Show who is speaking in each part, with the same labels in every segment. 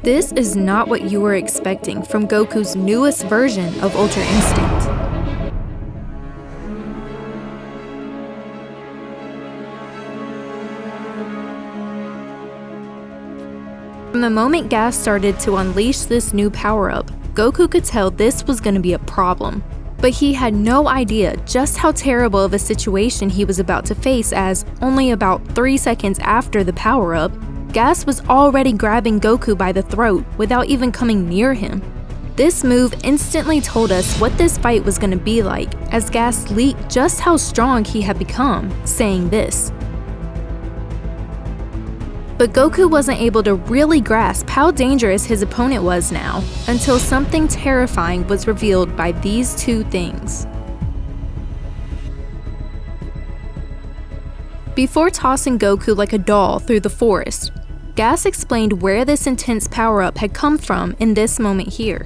Speaker 1: This is not what you were expecting from Goku's newest version of Ultra Instinct. From the moment Gas started to unleash this new power-up, Goku could tell this was going to be a problem. But he had no idea just how terrible of a situation he was about to face, as only about 3 seconds after the power-up, Gas was already grabbing Goku by the throat without even coming near him. This move instantly told us what this fight was going to be like, as Gas leaked just how strong he had become, saying this. But Goku wasn't able to really grasp how dangerous his opponent was now, until something terrifying was revealed by these two things. Before tossing Goku like a doll through the forest, Gas explained where this intense power-up had come from in this moment here,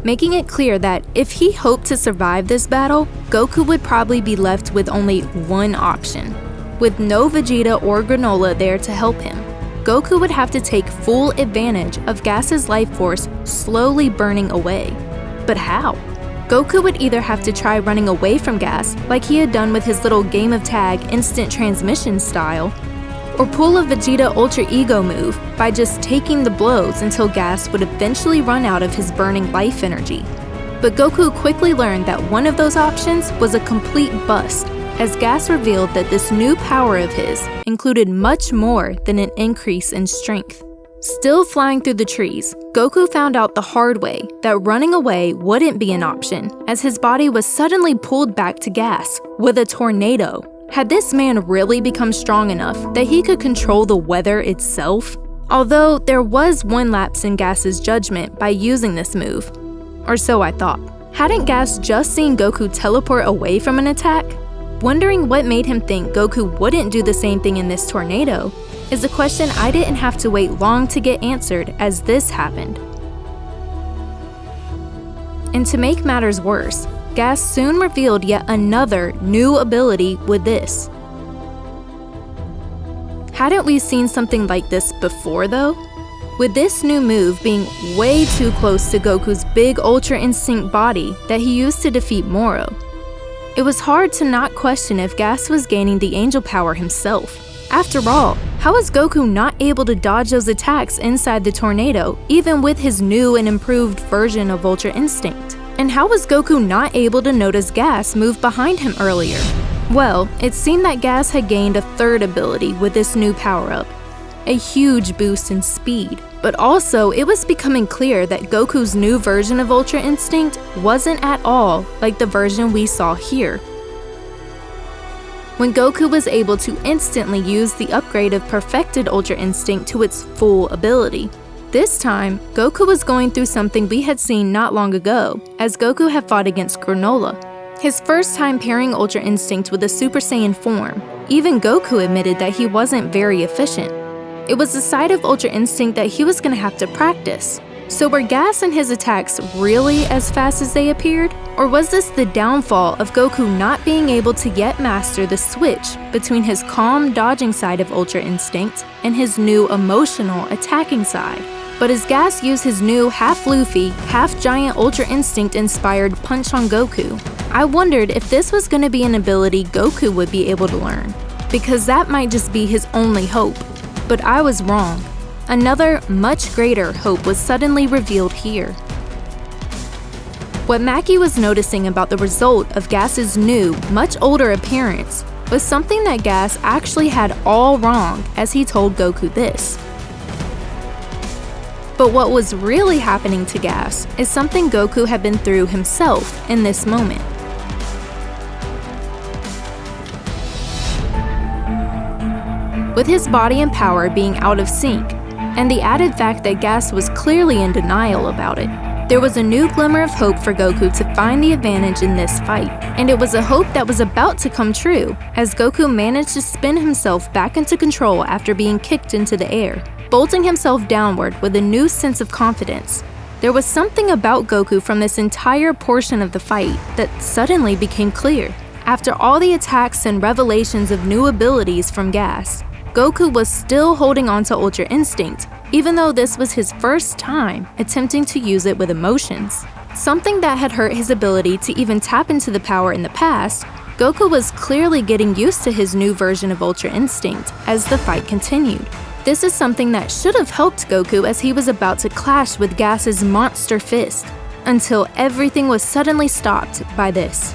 Speaker 1: making it clear that if he hoped to survive this battle, Goku would probably be left with only one option. With no Vegeta or Granola there to help him, Goku would have to take full advantage of Gas's life force slowly burning away. But how? Goku would either have to try running away from Gas like he had done with his little game of tag instant transmission style, or pull a Vegeta Ultra Ego move by just taking the blows until Gas would eventually run out of his burning life energy. But Goku quickly learned that one of those options was a complete bust, as Gas revealed that this new power of his included much more than an increase in strength. Still flying through the trees, Goku found out the hard way that running away wouldn't be an option, as his body was suddenly pulled back to Gas with a tornado. Had this man really become strong enough that he could control the weather itself? Although there was one lapse in Gas's judgment by using this move. Or so I thought. Hadn't Gas just seen Goku teleport away from an attack? Wondering what made him think Goku wouldn't do the same thing in this tornado is a question I didn't have to wait long to get answered as this happened. And to make matters worse, Gas soon revealed yet another new ability with this. Hadn't we seen something like this before though? With this new move being way too close to Goku's big Ultra Instinct body that he used to defeat Moro. It was hard to not question if Gas was gaining the angel power himself. After all, how is Goku not able to dodge those attacks inside the tornado, even with his new and improved version of Ultra Instinct? And how was Goku not able to notice Gas move behind him earlier? Well, it seemed that Gas had gained a third ability with this new power-up, a huge boost in speed. But also, it was becoming clear that Goku's new version of Ultra Instinct wasn't at all like the version we saw here. When Goku was able to instantly use the upgrade of perfected Ultra Instinct to its full ability. This time, Goku was going through something we had seen not long ago, as Goku had fought against Granola. His first time pairing Ultra Instinct with a Super Saiyan form, even Goku admitted that he wasn't very efficient. It was the side of Ultra Instinct that he was going to have to practice. So were Gas and his attacks really as fast as they appeared? Or was this the downfall of Goku not being able to yet master the switch between his calm dodging side of Ultra Instinct and his new emotional attacking side? But as Gas used his new half-Luffy, half-giant Ultra Instinct-inspired punch on Goku, I wondered if this was going to be an ability Goku would be able to learn, because that might just be his only hope. But I was wrong. Another, much greater hope was suddenly revealed here. What Maki was noticing about the result of Gas's new, much older appearance was something that Gas actually had all wrong as he told Goku this. But what was really happening to Gas is something Goku had been through himself in this moment. With his body and power being out of sync, and the added fact that Gas was clearly in denial about it, there was a new glimmer of hope for Goku to find the advantage in this fight. And it was a hope that was about to come true, as Goku managed to spin himself back into control after being kicked into the air, bolting himself downward with a new sense of confidence. There was something about Goku from this entire portion of the fight that suddenly became clear. After all the attacks and revelations of new abilities from Gas, Goku was still holding on to Ultra Instinct, even though this was his first time attempting to use it with emotions. Something that had hurt his ability to even tap into the power in the past, Goku was clearly getting used to his new version of Ultra Instinct as the fight continued. This is something that should have helped Goku as he was about to clash with Gas's monster fist, until everything was suddenly stopped by this.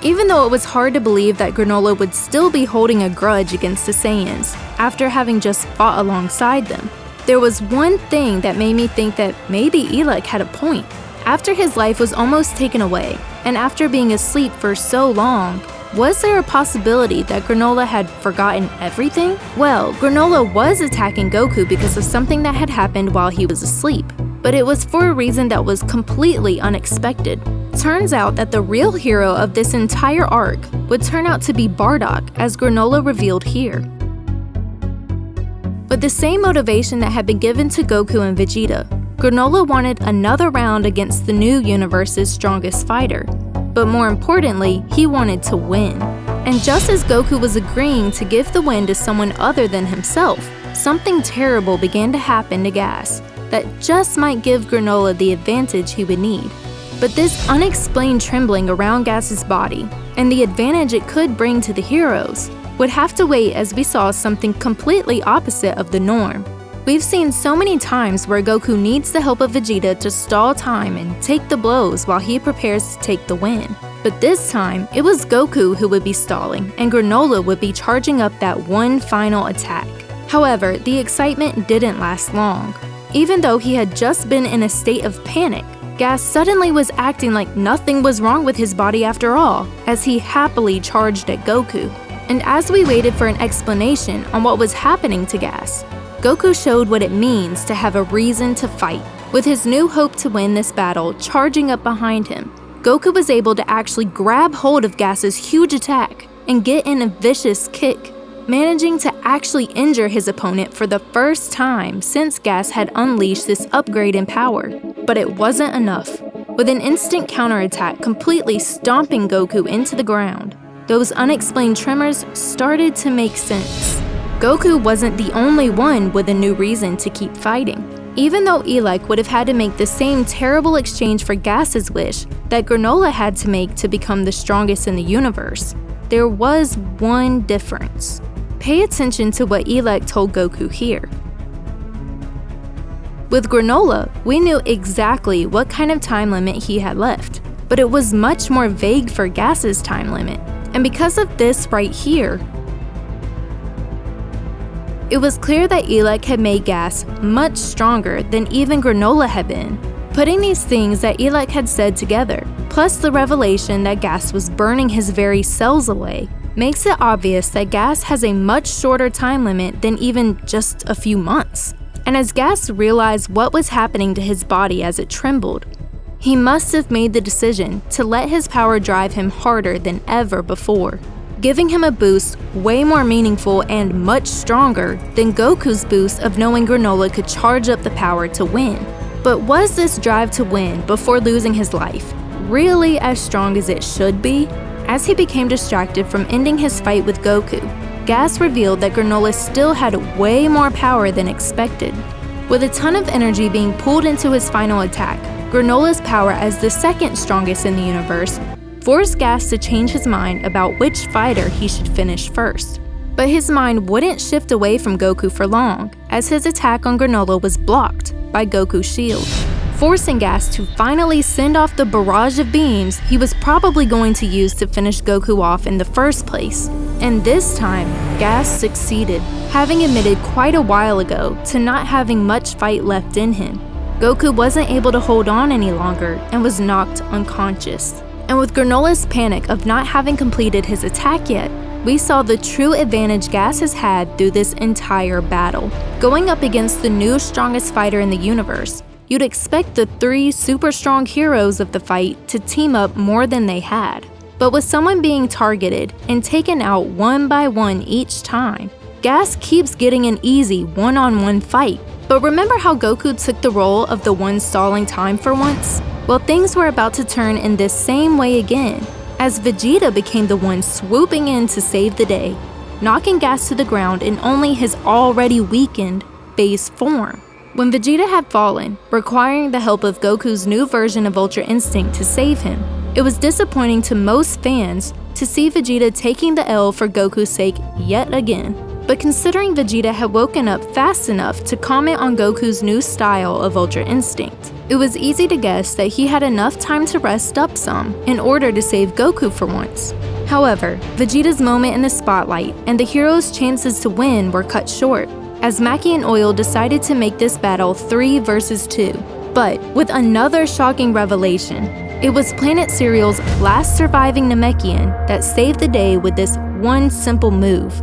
Speaker 1: Even though it was hard to believe that Granola would still be holding a grudge against the Saiyans after having just fought alongside them, there was one thing that made me think that maybe Elec had a point. After his life was almost taken away, and after being asleep for so long, was there a possibility that Granola had forgotten everything? Well, Granola was attacking Goku because of something that had happened while he was asleep, but it was for a reason that was completely unexpected. Turns out that the real hero of this entire arc would turn out to be Bardock, as Granola revealed here. With the same motivation that had been given to Goku and Vegeta, Granola wanted another round against the new universe's strongest fighter. But more importantly, he wanted to win. And just as Goku was agreeing to give the win to someone other than himself, something terrible began to happen to Gas that just might give Granola the advantage he would need. But this unexplained trembling around Gas's body, and the advantage it could bring to the heroes, would have to wait as we saw something completely opposite of the norm. We've seen so many times where Goku needs the help of Vegeta to stall time and take the blows while he prepares to take the win. But this time, it was Goku who would be stalling, and Granola would be charging up that one final attack. However, the excitement didn't last long. Even though he had just been in a state of panic, Gas suddenly was acting like nothing was wrong with his body after all, as he happily charged at Goku. And as we waited for an explanation on what was happening to Gas, Goku showed what it means to have a reason to fight. With his new hope to win this battle charging up behind him, Goku was able to actually grab hold of Gas's huge attack and get in a vicious kick, managing to actually injure his opponent for the first time since Gas had unleashed this upgrade in power. But it wasn't enough. With an instant counterattack completely stomping Goku into the ground, those unexplained tremors started to make sense. Goku wasn't the only one with a new reason to keep fighting. Even though Elec would have had to make the same terrible exchange for Gas's wish that Granola had to make to become the strongest in the universe, there was one difference. Pay attention to what Elec told Goku here. With Granola, we knew exactly what kind of time limit he had left, but it was much more vague for Gas's time limit. And because of this right here, it was clear that Elec had made Gas much stronger than even Granola had been. Putting these things that Elec had said together, plus the revelation that Gas was burning his very cells away, makes it obvious that Gas has a much shorter time limit than even just a few months. And as Gas realized what was happening to his body as it trembled, he must have made the decision to let his power drive him harder than ever before, giving him a boost way more meaningful and much stronger than Goku's boost of knowing Granola could charge up the power to win. But was this drive to win before losing his life really as strong as it should be? As he became distracted from ending his fight with Goku, Gas revealed that Granola still had way more power than expected. With a ton of energy being pulled into his final attack, Granola's power as the second strongest in the universe forced Gas to change his mind about which fighter he should finish first. But his mind wouldn't shift away from Goku for long, as his attack on Granola was blocked by Goku's shield, forcing Gas to finally send off the barrage of beams he was probably going to use to finish Goku off in the first place. And this time, Gas succeeded, having admitted quite a while ago to not having much fight left in him. Goku wasn't able to hold on any longer and was knocked unconscious. And with Granola's panic of not having completed his attack yet, we saw the true advantage Gas has had through this entire battle. Going up against the new strongest fighter in the universe, you'd expect the three super strong heroes of the fight to team up more than they had. But with someone being targeted and taken out one by one each time, Gas keeps getting an easy one-on-one fight. But remember how Goku took the role of the one stalling time for once? Well, things were about to turn in this same way again, as Vegeta became the one swooping in to save the day, knocking Gas to the ground in only his already weakened base form. When Vegeta had fallen, requiring the help of Goku's new version of Ultra Instinct to save him, it was disappointing to most fans to see Vegeta taking the L for Goku's sake yet again. But considering Vegeta had woken up fast enough to comment on Goku's new style of Ultra Instinct, it was easy to guess that he had enough time to rest up some in order to save Goku for once. However, Vegeta's moment in the spotlight and the hero's chances to win were cut short, as Maki and Oil decided to make this battle 3 versus 2. But with another shocking revelation, it was Planet Cereal's last surviving Namekian that saved the day with this one simple move.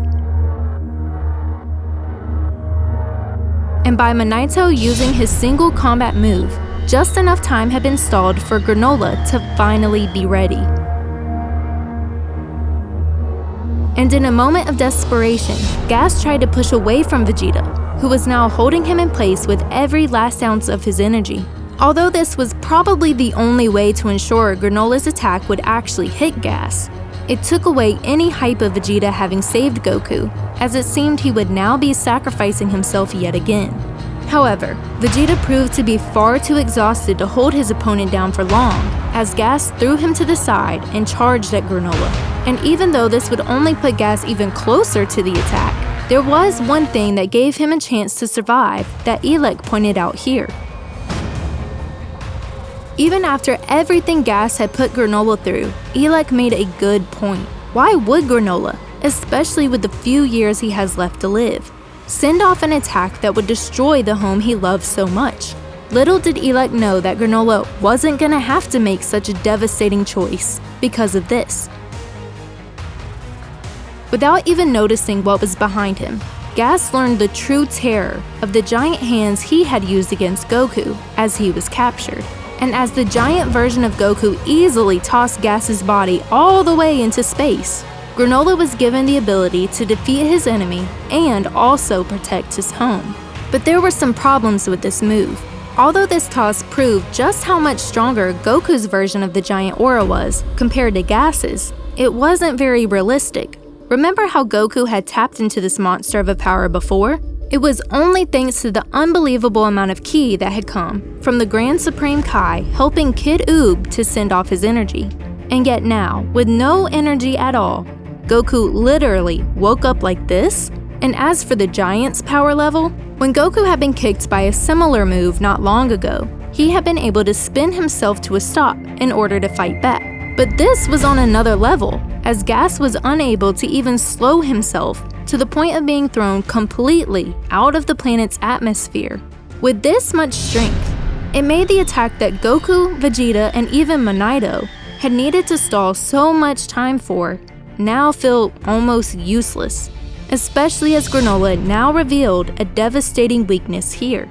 Speaker 1: And by Manito using his single combat move, just enough time had been stalled for Granola to finally be ready. And in a moment of desperation, Gas tried to push away from Vegeta, who was now holding him in place with every last ounce of his energy. Although this was probably the only way to ensure Granola's attack would actually hit Gas, it took away any hype of Vegeta having saved Goku, as it seemed he would now be sacrificing himself yet again. However, Vegeta proved to be far too exhausted to hold his opponent down for long, as Gas threw him to the side and charged at Granola. And even though this would only put Gas even closer to the attack, there was one thing that gave him a chance to survive that Elec pointed out here. Even after everything Gas had put Granola through, Elec made a good point. Why would Granola, especially with the few years he has left to live, send off an attack that would destroy the home he loves so much? Little did Elec know that Granola wasn't gonna have to make such a devastating choice because of this. Without even noticing what was behind him, Gas learned the true terror of the giant hands he had used against Goku as he was captured. And as the giant version of Goku easily tossed Gas's body all the way into space, Granola was given the ability to defeat his enemy and also protect his home. But there were some problems with this move. Although this toss proved just how much stronger Goku's version of the giant aura was compared to Gas's, it wasn't very realistic. Remember how Goku had tapped into this monster of a power before? It was only thanks to the unbelievable amount of ki that had come from the Grand Supreme Kai helping Kid Oob to send off his energy. And yet now, with no energy at all, Goku literally woke up like this? And as for the giant's power level, when Goku had been kicked by a similar move not long ago, he had been able to spin himself to a stop in order to fight back. But this was on another level, as Gas was unable to even slow himself to the point of being thrown completely out of the planet's atmosphere. With this much strength, it made the attack that Goku, Vegeta, and even Manito had needed to stall so much time for now feel almost useless, especially as Granola now revealed a devastating weakness here.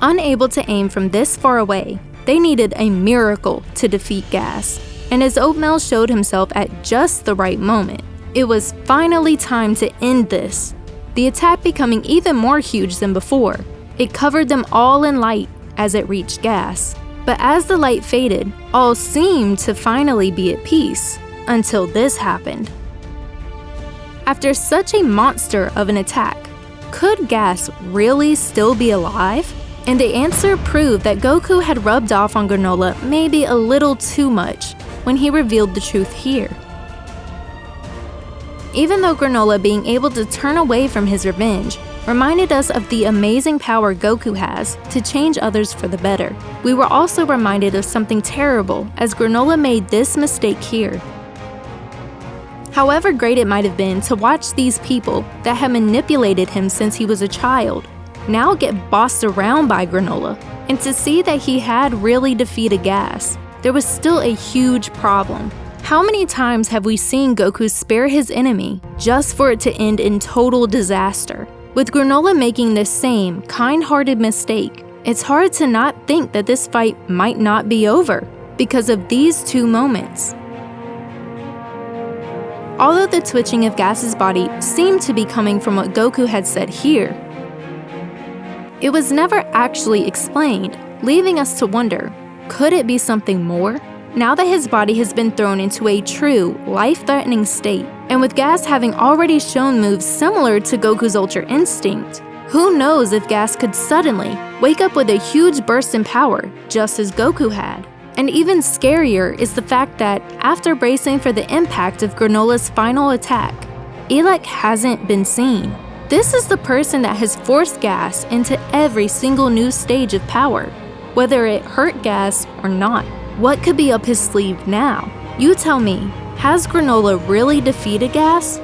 Speaker 1: Unable to aim from this far away, they needed a miracle to defeat Gas, and as Oatmeal showed himself at just the right moment, it was finally time to end this. The attack becoming even more huge than before, it covered them all in light as it reached Gas. But as the light faded, all seemed to finally be at peace, until this happened. After such a monster of an attack, could Gas really still be alive? And the answer proved that Goku had rubbed off on Granola maybe a little too much when he revealed the truth here. Even though Granola being able to turn away from his revenge reminded us of the amazing power Goku has to change others for the better, we were also reminded of something terrible as Granola made this mistake here. However great it might have been to watch these people that had manipulated him since he was a child now get bossed around by Granola, and to see that he had really defeated Gas, there was still a huge problem. How many times have we seen Goku spare his enemy just for it to end in total disaster? With Granola making this same kind-hearted mistake, it's hard to not think that this fight might not be over because of these two moments. Although the twitching of Gas's body seemed to be coming from what Goku had said here, it was never actually explained, leaving us to wonder, could it be something more? Now that his body has been thrown into a true, life-threatening state, and with Gas having already shown moves similar to Goku's Ultra Instinct, who knows if Gas could suddenly wake up with a huge burst in power, just as Goku had. And even scarier is the fact that after bracing for the impact of Granola's final attack, Elec hasn't been seen. This is the person that has forced Gas into every single new stage of power, whether it hurt Gas or not. What could be up his sleeve now? You tell me, has Granola really defeated Gas?